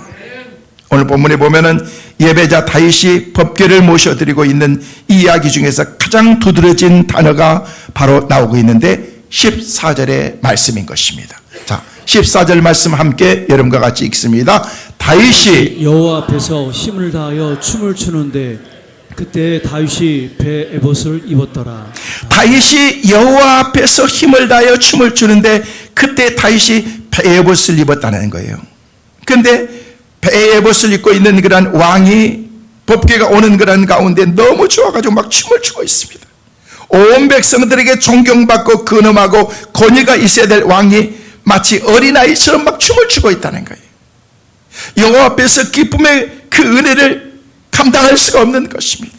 오늘 본문에 보면은 예배자 다윗이 법궤를 모셔드리고 있는 이 이야기 중에서 가장 두드러진 단어가 바로 나오고 있는데 14절의 말씀인 것입니다. 자, 14절 말씀 함께 여러분과 같이 읽습니다. 다윗이 여호와 앞에서 힘을 다하여 춤을 추는데 그때 다윗이 배 에봇을 입었더라. 다윗이 여호와 앞에서 힘을 다하여 춤을 추는데 그때 다윗이 배 에봇을 입었다는 거예요. 그런데 배 에봇을 입고 있는 그런 왕이 법궤가 오는 그런 가운데 너무 좋아가지고 막 춤을 추고 있습니다. 온 백성들에게 존경받고 근엄하고 권위가 있어야 될 왕이 마치 어린아이처럼 막 춤을 추고 있다는 거예요. 여호와 앞에서 기쁨의 그 은혜를 감당할 수가 없는 것입니다.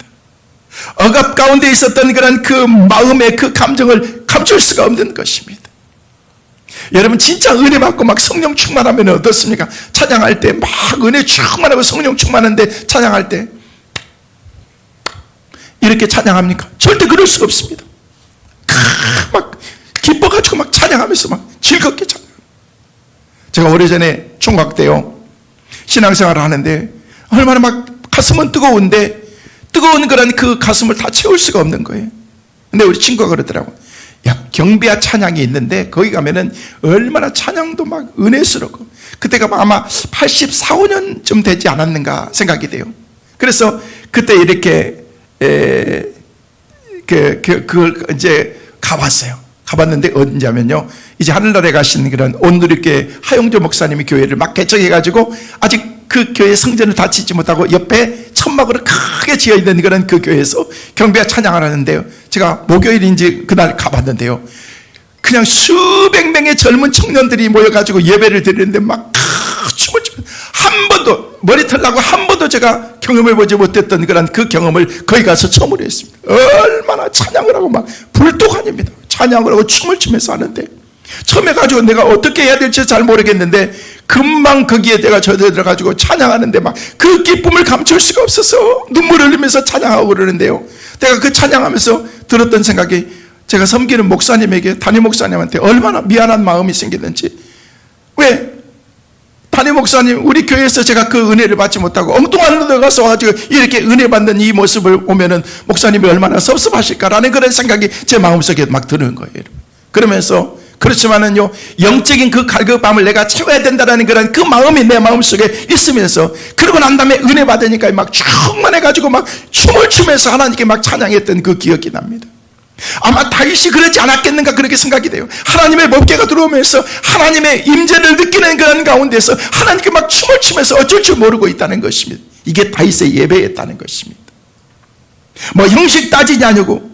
억압 가운데 있었던 그런 그 마음의 그 감정을 감출 수가 없는 것입니다. 여러분 진짜 은혜 받고 막 성령 충만하면 어떻습니까? 찬양할 때 막 은혜 충만하고 성령 충만한데 찬양할 때 이렇게 찬양합니까? 절대 그럴 수가 없습니다. 막 기뻐가지고 막 찬양하면서 막 즐겁게 찬양. 제가 오래전에 총각 때요 신앙생활을 하는데 얼마나 막 가슴은 뜨거운데 뜨거운 그런 그 가슴을 다 채울 수가 없는 거예요. 근데 우리 친구가 그러더라고. 야, 경배와 찬양이 있는데 거기 가면은 얼마나 찬양도 막 은혜스럽고 그때가 아마 84, 5년쯤 되지 않았는가 생각이 돼요. 그래서 그때 이렇게 그걸 이제 가봤어요. 가봤는데 언제냐면요, 이제 하늘나라에 가신 그런 온누리교회 하용조 목사님이 교회를 막 개척해가지고 아직 그 교회 성전을 다 짓지 못하고 옆에 천막으로 크게 지어있는 그런 그 교회에서 경배와 찬양을 하는데요, 제가 목요일인지 그날 가봤는데요, 그냥 수백 명의 젊은 청년들이 모여가지고 예배를 드리는데 막 춤을 추면서 한 번도 머리털 나고 한 번도 제가 경험해보지 못했던 그런 그 경험을 거기 가서 처음으로 했습니다. 얼마나 찬양을 하고 막 불도관입니다. 찬양을 하고 춤을 추면서 하는데 처음에 가지고 내가 어떻게 해야 될지 잘 모르겠는데 금방 거기에 내가 젖어들어가지고 찬양하는데 막 그 기쁨을 감출 수가 없어서 눈물을 흘리면서 찬양하고 그러는데요, 내가 그 찬양하면서 들었던 생각이 제가 섬기는 목사님에게, 담임 목사님한테 얼마나 미안한 마음이 생겼는지, 왜 담임 목사님 우리 교회에서 제가 그 은혜를 받지 못하고 엉뚱한 데 가서 가지고 이렇게 은혜 받는 이 모습을 보면은 목사님이 얼마나 섭섭하실까라는 그런 생각이 제 마음속에 막 드는 거예요. 그러면서 그렇지만은요, 영적인 그 갈급함을 내가 채워야 된다는 그런 그 마음이 내 마음속에 있으면서, 그러고 난 다음에 은혜 받으니까 막 충만해가지고 막 춤을 추면서 하나님께 막 찬양했던 그 기억이 납니다. 아마 다윗이 그러지 않았겠는가 그렇게 생각이 돼요. 하나님의 법궤가 들어오면서 하나님의 임재를 느끼는 그런 가운데서 하나님께 막 춤을 추면서 어쩔 줄 모르고 있다는 것입니다. 이게 다윗의 예배였다는 것입니다. 뭐 형식 따지냐고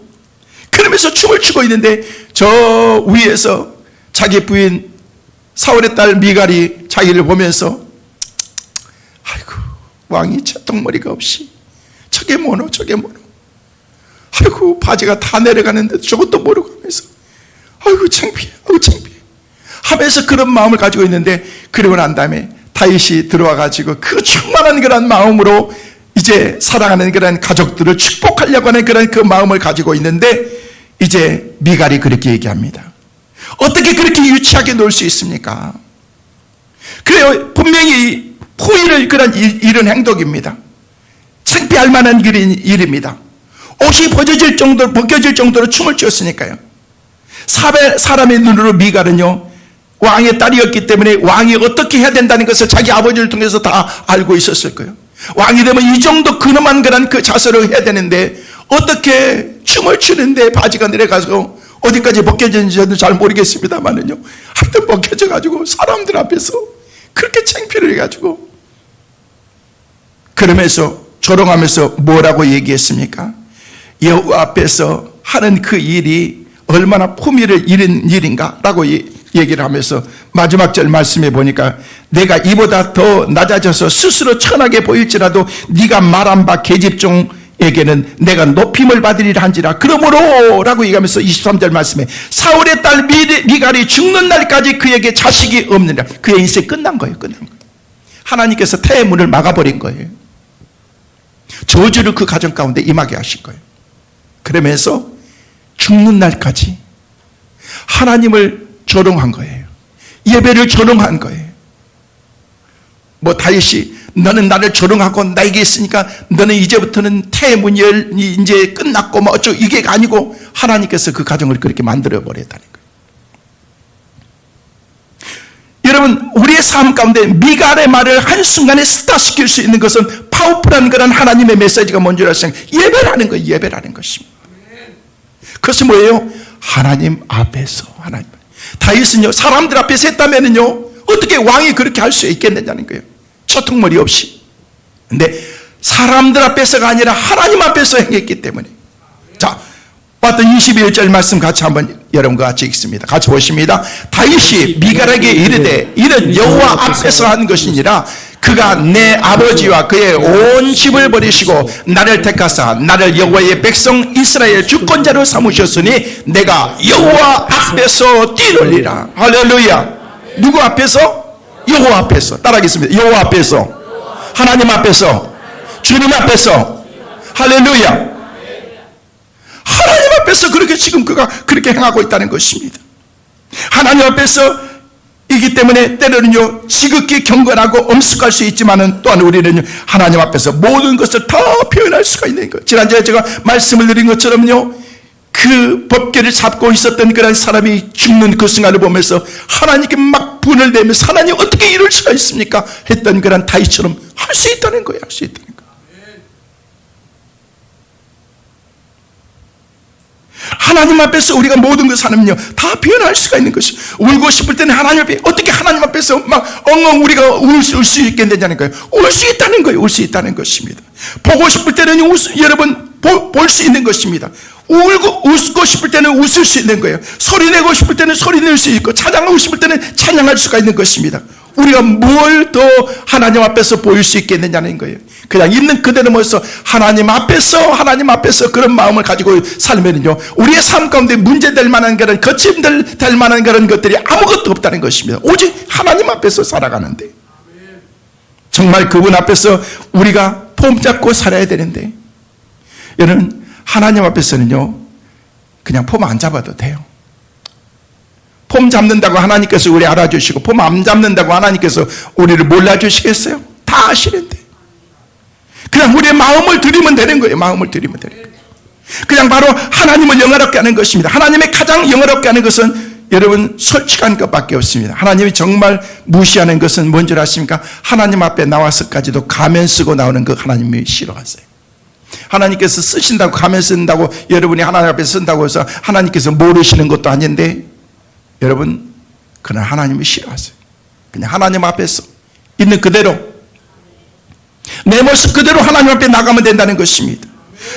그러면서 춤을 추고 있는데 저 위에서 자기 부인 사울의 딸 미갈이 자기를 보면서 아이고 왕이 채통머리가 없이 저게 뭐노 저게 뭐노, 아이고 바지가 다 내려가는데 저것도 모르고 하면서 아이고 창피해 아이고 창피해 하면서 그런 마음을 가지고 있는데, 그리고 난 다음에 다윗이 들어와 가지고 그 충만한 그런 마음으로 이제 사랑하는 그런 가족들을 축복하려고 하는 그런 그 마음을 가지고 있는데, 이제 미갈이 그렇게 얘기합니다. 어떻게 그렇게 유치하게 놀 수 있습니까? 그래요, 분명히 후일을 그런 이런 행동입니다. 창피할 만한 일입니다. 옷이 벗겨질 정도로 춤을 추었으니까요. 사람의 눈으로 미갈은요, 왕의 딸이었기 때문에 왕이 어떻게 해야 된다는 것을 자기 아버지를 통해서 다 알고 있었을 거예요. 왕이 되면 이 정도 근엄한 그런 그 자세를 해야 되는데 어떻게 춤을 추는데 바지가 내려가서 어디까지 벗겨졌는지 저도 잘 모르겠습니다만은요, 하여튼 벗겨져가지고 사람들 앞에서 그렇게 창피를 해가지고, 그러면서 조롱하면서 뭐라고 얘기했습니까? 여호와 앞에서 하는 그 일이 얼마나 품위를 잃은 일인가라고 얘기를 하면서 마지막 절 말씀해 보니까 내가 이보다 더 낮아져서 스스로 천하게 보일지라도 네가 말한 바 계집종에게는 내가 높임을 받으리라 한지라. 그러므로 라고 얘기하면서 23절 말씀에 사울의 딸 미갈이 죽는 날까지 그에게 자식이 없느니라. 그의 인생이 끝난 거예요. 끝난 거예요. 하나님께서 태의 문을 막아버린 거예요. 저주를 그 가정 가운데 임하게 하실 거예요. 그러면서 죽는 날까지 하나님을 조롱한 거예요. 예배를 조롱한 거예요. 뭐 다윗이 너는 나를 조롱하고 나에게 있으니까 너는 이제부터는 태의 문이 이제 끝났고 뭐 어쩌고 이게 아니고 하나님께서 그 가정을 그렇게 만들어 버렸다는 거예요. 여러분 우리의 삶 가운데 미갈의 말을 한순간에 스탑시킬 수 있는 것은 파워풀한 그런 하나님의 메시지가 뭔지 아시죠? 예배라는 거예요. 예배라는 것입니다. 그것이 뭐예요? 하나님 앞에서 하나님. 다윗은요 사람들 앞에서 했다면은요 어떻게 왕이 그렇게 할 수 있겠느냐는 거예요. 초통머리 없이. 근데 사람들 앞에서가 아니라 하나님 앞에서 행했기 때문에. 자, 봤던 21절 말씀 같이 한번 여러분과 같이 읽습니다. 같이 보십니다. 다윗이 미갈에게 이르되 이는 여호와 앞에서 한 것이니라. 그가 내 아버지와 그의 온 집을 버리시고 나를 택하사 나를 여호와의 백성 이스라엘 주권자로 삼으셨으니 내가 여호와 앞에서 뛰놀리라. 할렐루야. 누구 앞에서? 여호와 앞에서. 따라하겠습니다. 여호와 앞에서, 하나님 앞에서, 주님 앞에서. 할렐루야. 하나님 앞에서 그렇게 지금 그가 그렇게 행하고 있다는 것입니다. 하나님 앞에서 이기 때문에 때로는요 지극히 경건하고 엄숙할 수 있지만은 또한 우리는 하나님 앞에서 모든 것을 다 표현할 수가 있는 거예요. 지난주에 제가 말씀을 드린 것처럼요 그 법궤를 잡고 있었던 그런 사람이 죽는 그 순간을 보면서 하나님께 막 분을 내면서 하나님 어떻게 이럴 수가 있습니까? 했던 그런 다윗처럼 할 수 있다는 거예요. 할 수 있다는 거예요. 하나님 앞에서 우리가 모든 것을 하면요 다 표현할 수가 있는 것이. 울고 싶을 때는 하나님 앞에 어떻게 하나님 앞에서 막 엉엉 우리가 울 수 있겠느냐는 거예요. 울 수 있다는 거예요. 울 수 있다는 것입니다. 보고 싶을 때는 여러분 볼 수 있는 것입니다. 웃고 싶을 때는 웃을 수 있는 거예요. 소리 내고 싶을 때는 소리 낼 수 있고 찬양하고 싶을 때는 찬양할 수가 있는 것입니다. 우리가 뭘 더 하나님 앞에서 보일 수 있겠느냐는 거예요. 그냥 있는 그대로 모여서 하나님 앞에서 그런 마음을 가지고 살면요 우리의 삶 가운데 문제될 만한 그런 거침들 될 만한 그런 것들이 아무것도 없다는 것입니다. 오직 하나님 앞에서 살아가는데 정말 그분 앞에서 우리가 폼 잡고 살아야 되는데 여러분 하나님 앞에서는요 그냥 폼 안 잡아도 돼요. 폼 잡는다고 하나님께서 우리 알아주시고 폼 안 잡는다고 하나님께서 우리를 몰라주시겠어요? 다 아시는데 그냥 우리의 마음을 드리면 되는 거예요. 마음을 드리면 되는 거예요. 그냥 바로 하나님을 영화롭게 하는 것입니다. 하나님의 가장 영화롭게 하는 것은 여러분 솔직한 것밖에 없습니다. 하나님이 정말 무시하는 것은 뭔지 아십니까? 하나님 앞에 나와서까지도 가면 쓰고 나오는 거 하나님이 싫어하세요. 하나님께서 쓰신다고 가면 쓴다고 여러분이 하나님 앞에 쓴다고 해서 하나님께서 모르시는 것도 아닌데 여러분 그는 하나님이 싫어하세요. 그냥 하나님 앞에서 있는 그대로 내 모습 그대로 하나님 앞에 나가면 된다는 것입니다.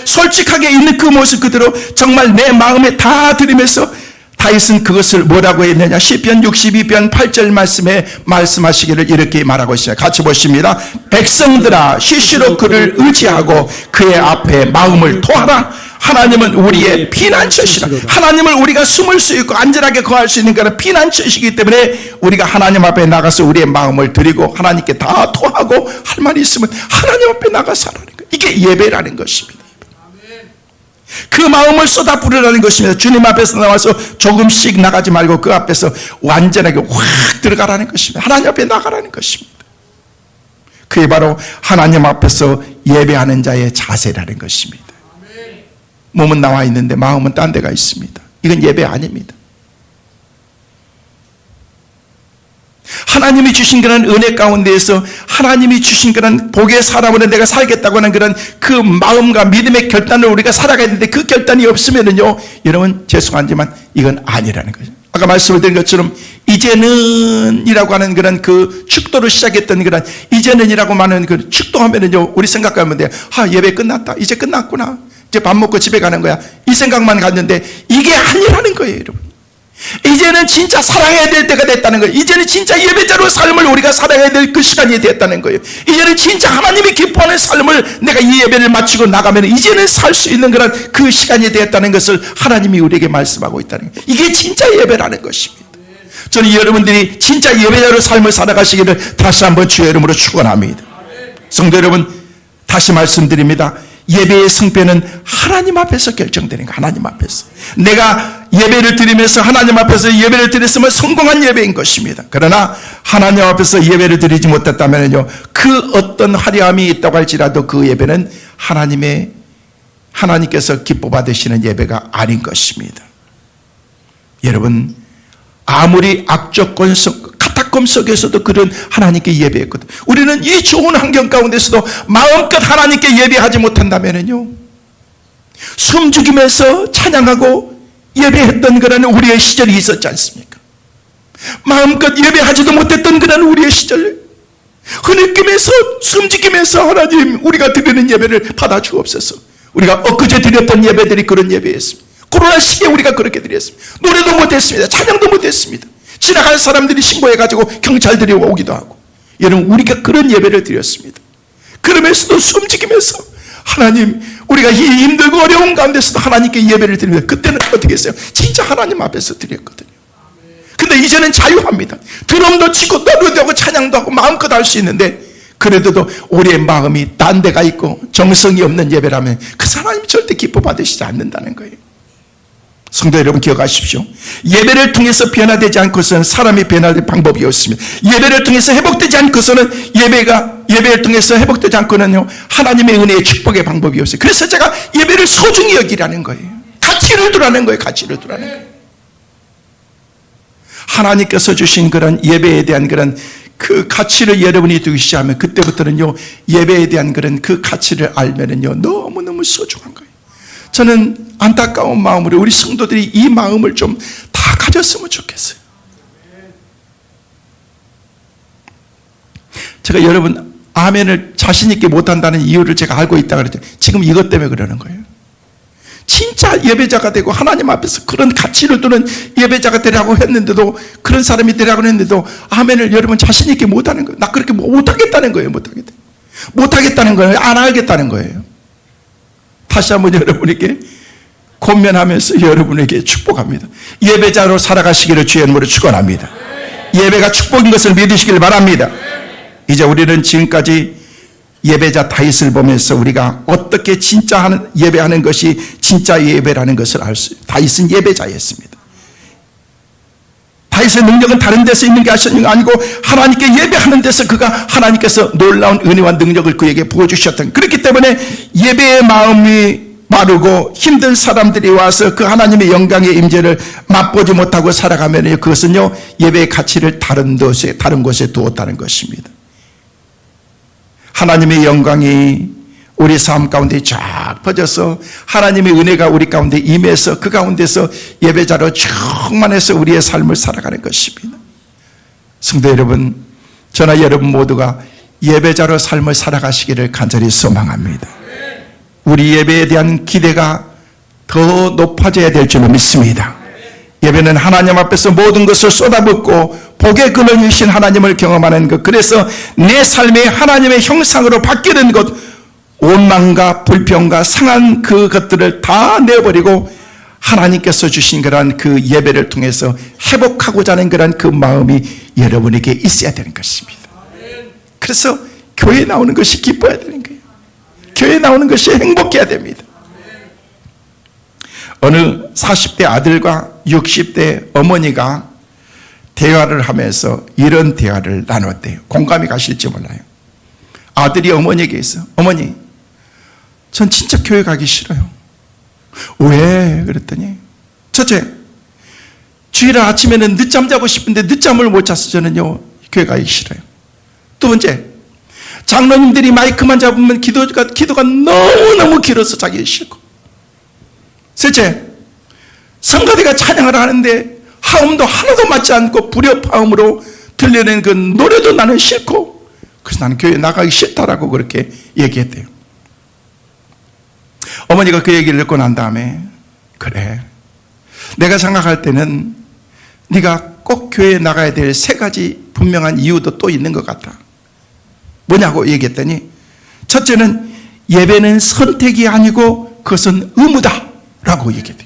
솔직하게 있는 그 모습 그대로 정말 내 마음에 다 드리면서 다윗은 그것을 뭐라고 했느냐? 시편 62편 8절 말씀에 말씀하시기를 이렇게 말하고 있어요. 같이 보십니다. 백성들아 시시로 그를 의지하고 그의 앞에 마음을 토하라. 하나님은 우리의 피난처시라. 하나님을 우리가 숨을 수 있고 안전하게 거할 수 있는 그런 피난처시기 때문에 우리가 하나님 앞에 나가서 우리의 마음을 드리고 하나님께 다 토하고 할 말이 있으면 하나님 앞에 나가서 하라는 거예요. 이게 예배라는 것입니다. 그 마음을 쏟아 부으라는 것입니다. 주님 앞에서 나와서 조금씩 나가지 말고 그 앞에서 완전하게 확 들어가라는 것입니다. 하나님 앞에 나가라는 것입니다. 그게 바로 하나님 앞에서 예배하는 자의 자세라는 것입니다. 몸은 나와 있는데 마음은 딴 데가 있습니다. 이건 예배 아닙니다. 하나님이 주신 그런 은혜 가운데에서 하나님이 주신 그런 복의 사람으로 내가 살겠다고 하는 그런 그 마음과 믿음의 결단을 우리가 살아가야 되는데 그 결단이 없으면은요 여러분 죄송하지만 이건 아니라는 거죠. 아까 말씀을 드린 것처럼 이제는이라고 하는 그런 그 축도를 시작했던 그런 이제는이라고 하는 그 축도하면은요 우리 생각하면 돼요. 예배 끝났다. 이제 끝났구나. 이제 밥 먹고 집에 가는 거야. 이 생각만 갔는데 이게 아니라는 거예요, 여러분. 이제는 진짜 사랑해야 될 때가 됐다는 거예요. 이제는 진짜 예배자로 삶을 우리가 살아야 될 그 시간이 됐다는 거예요. 이제는 진짜 하나님이 기뻐하는 삶을 내가 이 예배를 마치고 나가면 이제는 살 수 있는 그런 그 시간이 됐다는 것을 하나님이 우리에게 말씀하고 있다는 거예요. 이게 진짜 예배라는 것입니다. 저는 여러분들이 진짜 예배자로 삶을 살아가시기를 다시 한번 주의 이름으로 축원합니다. 성도 여러분, 다시 말씀드립니다. 예배의 승패는 하나님 앞에서 결정되는 거예요. 하나님 앞에서. 내가 예배를 드리면서 하나님 앞에서 예배를 드렸으면 성공한 예배인 것입니다. 그러나 하나님 앞에서 예배를 드리지 못했다면요, 그 어떤 화려함이 있다고 할지라도 그 예배는 하나님께서 기뻐 받으시는 예배가 아닌 것입니다. 여러분, 아무리 악조건 카타콤 속에서도 그런 하나님께 예배했거든. 우리는 이 좋은 환경 가운데서도 마음껏 하나님께 예배하지 못한다면요, 숨죽이면서 찬양하고 예배했던 그런 우리의 시절이 있었지 않습니까? 마음껏 예배하지도 못했던 그런 우리의 시절, 흐느끼면서 숨죽이면서 하나님, 우리가 드리는 예배를 받아주옵소서. 우리가 엊그제 드렸던 예배들이 그런 예배였습니다. 코로나 시기에 우리가 그렇게 드렸습니다. 노래도 못했습니다. 찬양도 못했습니다. 지나가는 사람들이 신고해가지고 경찰들이 오기도 하고. 여러분, 우리가 그런 예배를 드렸습니다. 그러면서도 숨죽이면서 하나님, 우리가 이 힘들고 어려운 가운데서도 하나님께 예배를 드립니다. 그때는 어떻게 했어요? 진짜 하나님 앞에서 드렸거든요. 근데 이제는 자유합니다. 드럼도 치고 노래도 하고 찬양도 하고 마음껏 할 수 있는데, 그래도 우리의 마음이 딴 데가 있고 정성이 없는 예배라면 그 사람이 절대 기뻐 받으시지 않는다는 거예요. 성도 여러분, 기억하십시오. 예배를 통해서 변화되지 않고서는 사람이 변화될 방법이 없습니다. 예배를 통해서 회복되지 않고서는 예배를 통해서 회복되지 않고는요, 하나님의 은혜의 축복의 방법이 없어요. 그래서 제가 예배를 소중히 여기라는 거예요. 가치를 두라는 거예요. 가치를 두라는 거예요. 하나님께서 주신 그런 예배에 대한 그런 그 가치를 여러분이 두시하면 그때부터는요, 예배에 대한 그런 그 가치를 알면은요, 너무너무 소중한 거예요. 저는 안타까운 마음으로 우리 성도들이 이 마음을 좀 다 가졌으면 좋겠어요. 제가 여러분 아멘을 자신 있게 못한다는 이유를 제가 알고 있다 그랬죠. 지금 이것 때문에 그러는 거예요. 진짜 예배자가 되고 하나님 앞에서 그런 가치를 두는 예배자가 되라고 했는데도, 그런 사람이 되라고 했는데도 아멘을 여러분 자신 있게 못하는 거예요. 나 그렇게 못하겠다는 거예요. 못하겠다는 거예요. 안 하겠다는 거예요. 다시 한번 여러분에게 권면하면서 여러분에게 축복합니다. 예배자로 살아가시기를 주의 이름으로 축원합니다. 예배가 축복인 것을 믿으시길 바랍니다. 이제 우리는 지금까지 예배자 다윗을 보면서 우리가 어떻게 진짜 예배하는 것이 진짜 예배라는 것을 알 수 있습니다. 다윗은 예배자였습니다. 다윗의 능력은 다른 데서 있는 게 아니고 하나님께 예배하는 데서 그가 하나님께서 놀라운 은혜와 능력을 그에게 부어주셨던, 그렇기 때문에 예배의 마음이 마르고 힘든 사람들이 와서 그 하나님의 영광의 임재를 맛보지 못하고 살아가면 그것은요, 예배의 가치를 다른 곳에 두었다는 것입니다. 하나님의 영광이 우리 삶 가운데 쫙 퍼져서 하나님의 은혜가 우리 가운데 임해서 그 가운데서 예배자로 충만해서 우리의 삶을 살아가는 것입니다. 성도 여러분, 저나 여러분 모두가 예배자로 삶을 살아가시기를 간절히 소망합니다. 우리 예배에 대한 기대가 더 높아져야 될 줄로 믿습니다. 예배는 하나님 앞에서 모든 것을 쏟아붓고 복의 근원이 되신 하나님을 경험하는 것, 그래서 내 삶이 하나님의 형상으로 바뀌는 것, 원망과 불평과 상한 그것들을 다 내버리고 하나님께서 주신 그러한 그 예배를 통해서 회복하고자 하는 그러한 그 마음이 여러분에게 있어야 되는 것입니다. 그래서 교회에 나오는 것이 기뻐야 되는 거예요. 교회에 나오는 것이 행복해야 됩니다. 어느 40대 아들과 60대 어머니가 대화를 하면서 이런 대화를 나눴대요. 공감이 가실지 몰라요. 아들이 어머니에게 있어. 어머니, 전 진짜 교회 가기 싫어요. 왜? 그랬더니, 첫째, 주일 아침에는 늦잠 자고 싶은데 늦잠을 못 자서 저는요, 교회 가기 싫어요. 두 번째, 장로님들이 마이크만 잡으면 기도가 너무너무 길어서 자기 싫고. 셋째, 성가대가 찬양을 하는데 화음도 하나도 맞지 않고 불협화음으로 들려낸 그 노래도 나는 싫고, 그래서 나는 교회 나가기 싫다라고 그렇게 얘기했대요. 어머니가 그 얘기를 듣고 난 다음에 그래, 내가 생각할 때는 네가 꼭 교회에 나가야 될 세 가지 분명한 이유도 또 있는 것 같아. 뭐냐고 얘기했더니 첫째는 예배는 선택이 아니고 그것은 의무다 라고 얘기해요.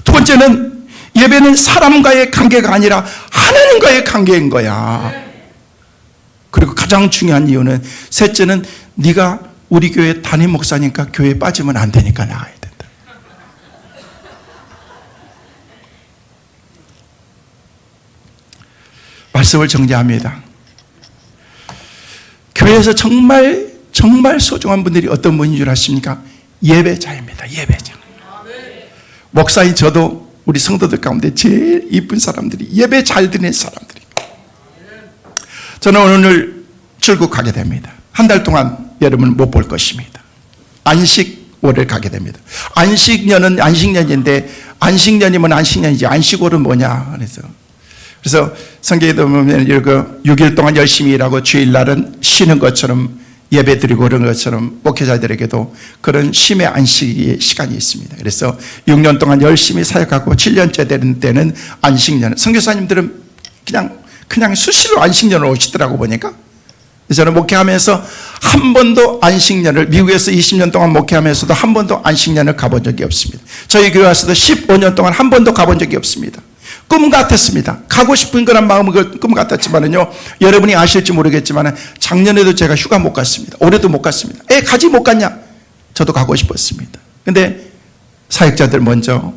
두 번째는 예배는 사람과의 관계가 아니라 하나님과의 관계인 거야. 그리고 가장 중요한 이유는 셋째는 네가 우리 교회 담임 목사니까 교회에 빠지면 안 되니까 나가야 된다. 말씀을 정리합니다. 교회에서 정말 소중한 분들이 어떤 분인 줄 아십니까? 예배자입니다. 예배자. 목사인 저도 우리 성도들 가운데 제일 이쁜 사람들이, 예배 잘 드리는 사람들이. 저는 오늘 출국하게 됩니다. 한 달 동안 여러분을 못 볼 것입니다. 안식월을 가게 됩니다. 안식년은 안식년인데 안식년이면 안식년이지 안식월은 뭐냐 그래서 성경에 보면 6일 동안 열심히 일하고 주일날은 쉬는 것처럼 예배 드리고 그런 것처럼 목회자들에게도 그런 쉼의 안식의 시간이 있습니다. 그래서 6년 동안 열심히 사역하고 7년째 되는 때는 안식년. 선교사님들은 그냥 수시로 안식년을 오시더라고 보니까. 저는 목회하면서 한 번도 안식년을, 미국에서 20년 동안 목회하면서도 한 번도 안식년을 가본 적이 없습니다. 저희 교회 와서도 15년 동안 한 번도 가본 적이 없습니다. 꿈 같았습니다. 가고 싶은 그런 마음은 꿈 같았지만은요, 여러분이 아실지 모르겠지만 작년에도 제가 휴가 못 갔습니다. 올해도 못 갔습니다. 가지 못 갔냐? 저도 가고 싶었습니다. 근데 사역자들 먼저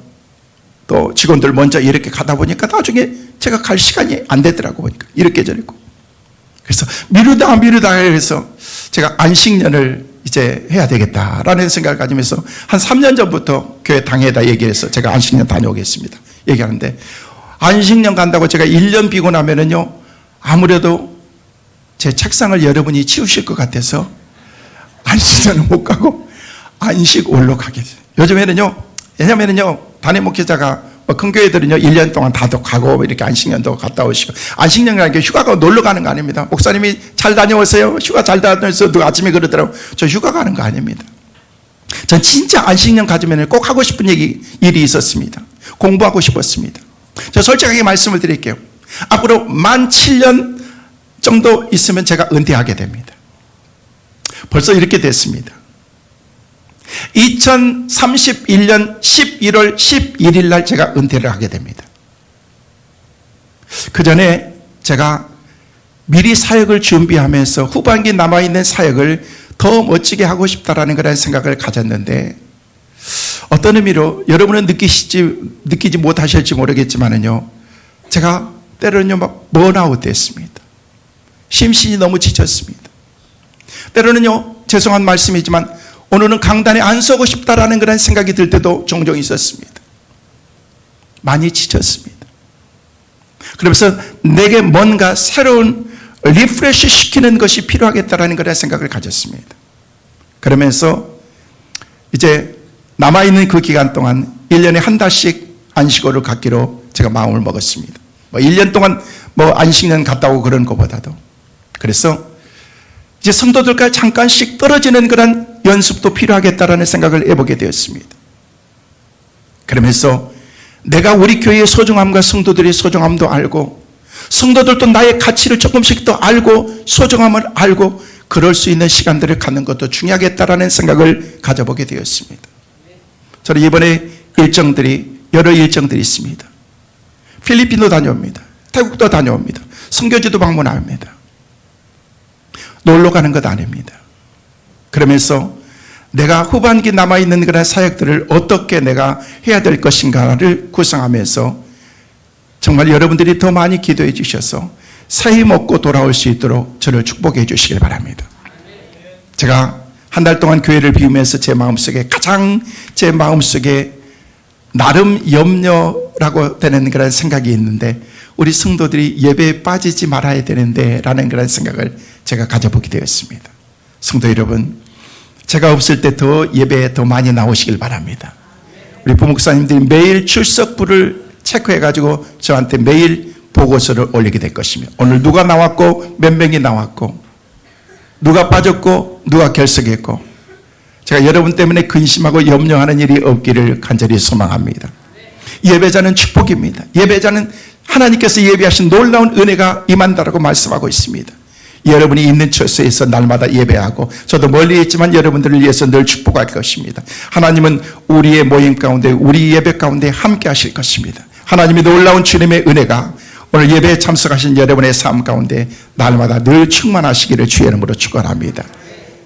또 직원들 먼저 이렇게 가다 보니까 나중에 제가 갈 시간이 안 되더라고 보니까 이렇게 저랬고, 그래서 미루다 해서 제가 안식년을 이제 해야 되겠다라는 생각을 가지면서 한 3년 전부터 교회 당회에다 얘기해서 제가 안식년 다녀오겠습니다 얘기하는데, 안식년 간다고 제가 1년 비고 나면은요, 아무래도 제 책상을 여러분이 치우실 것 같아서 안식년은 못 가고 안식월로 가게 돼요. 요즘에는요, 왜냐면은요, 담임 목회자가 큰 교회들은요, 1년 동안 다도 가고 이렇게 안식년도 갔다 오시고, 안식년이라는 게 휴가가 놀러 가는 거 아닙니다. 목사님이 잘 다녀오세요. 휴가 잘 다녀오세요. 누가 아침에 그러더라고요. 저 휴가 가는 거 아닙니다. 전 진짜 안식년 가지면 꼭 하고 싶은 일이 있었습니다. 공부하고 싶었습니다. 저 솔직하게 말씀을 드릴게요. 앞으로 만 7년 정도 있으면 제가 은퇴하게 됩니다. 벌써 이렇게 됐습니다. 2031년 11월 11일 날 제가 은퇴를 하게 됩니다. 그 전에 제가 미리 사역을 준비하면서 후반기 남아있는 사역을 더 멋지게 하고 싶다라는 그런 생각을 가졌는데, 어떤 의미로 여러분은 느끼지 못하실지 모르겠지만은요, 제가 때로는요 막 번아웃 됐습니다. 심신이 너무 지쳤습니다. 때로는요, 죄송한 말씀이지만 오늘은 강단에 안 서고 싶다라는 그런 생각이 들 때도 종종 있었습니다. 많이 지쳤습니다. 그러면서 내게 뭔가 새로운 리프레시 시키는 것이 필요하겠다라는 그런 생각을 가졌습니다. 그러면서 이제 남아있는 그 기간 동안 1년에 한 달씩 안식월을 갖기로 제가 마음을 먹었습니다. 1년 동안 안식년 갔다 오고 그런 것보다도. 그래서 이제 성도들과 잠깐씩 떨어지는 그런 연습도 필요하겠다라는 생각을 해보게 되었습니다. 그러면서 내가 우리 교회의 소중함과 성도들의 소중함도 알고, 성도들도 나의 가치를 조금씩 더 알고 소중함을 알고 그럴 수 있는 시간들을 갖는 것도 중요하겠다라는 생각을 가져보게 되었습니다. 저는 이번에 여러 일정들이 있습니다. 필리핀도 다녀옵니다. 태국도 다녀옵니다. 선교지도 방문합니다. 놀러 가는 것 아닙니다. 그러면서 내가 후반기 남아있는 그런 사역들을 어떻게 내가 해야 될 것인가를 구상하면서 정말 여러분들이 더 많이 기도해 주셔서 새해 먹고 돌아올 수 있도록 저를 축복해 주시길 바랍니다. 제가 한 달 동안 교회를 비우면서 제 마음속에 나름 염려라고 되는 그런 생각이 있는데, 우리 성도들이 예배에 빠지지 말아야 되는데 라는 그런 생각을 제가 가져보게 되었습니다. 성도 여러분, 제가 없을 때 더 예배에 더 많이 나오시길 바랍니다. 우리 부목사님들이 매일 출석부를 체크해가지고 저한테 매일 보고서를 올리게 될 것입니다. 오늘 누가 나왔고 몇 명이 나왔고 누가 빠졌고 누가 결석했고 제가 여러분 때문에 근심하고 염려하는 일이 없기를 간절히 소망합니다. 예배자는 축복입니다. 예배자는 하나님께서 예배하신 놀라운 은혜가 임한다라고 말씀하고 있습니다. 여러분이 있는 처소에서 날마다 예배하고 저도 멀리 있지만 여러분들을 위해서 늘 축복할 것입니다. 하나님은 우리의 모임 가운데 우리 예배 가운데 함께 하실 것입니다. 하나님의 놀라운 주님의 은혜가 오늘 예배에 참석하신 여러분의 삶 가운데 날마다 늘 충만하시기를 주의 이름으로 축원합니다.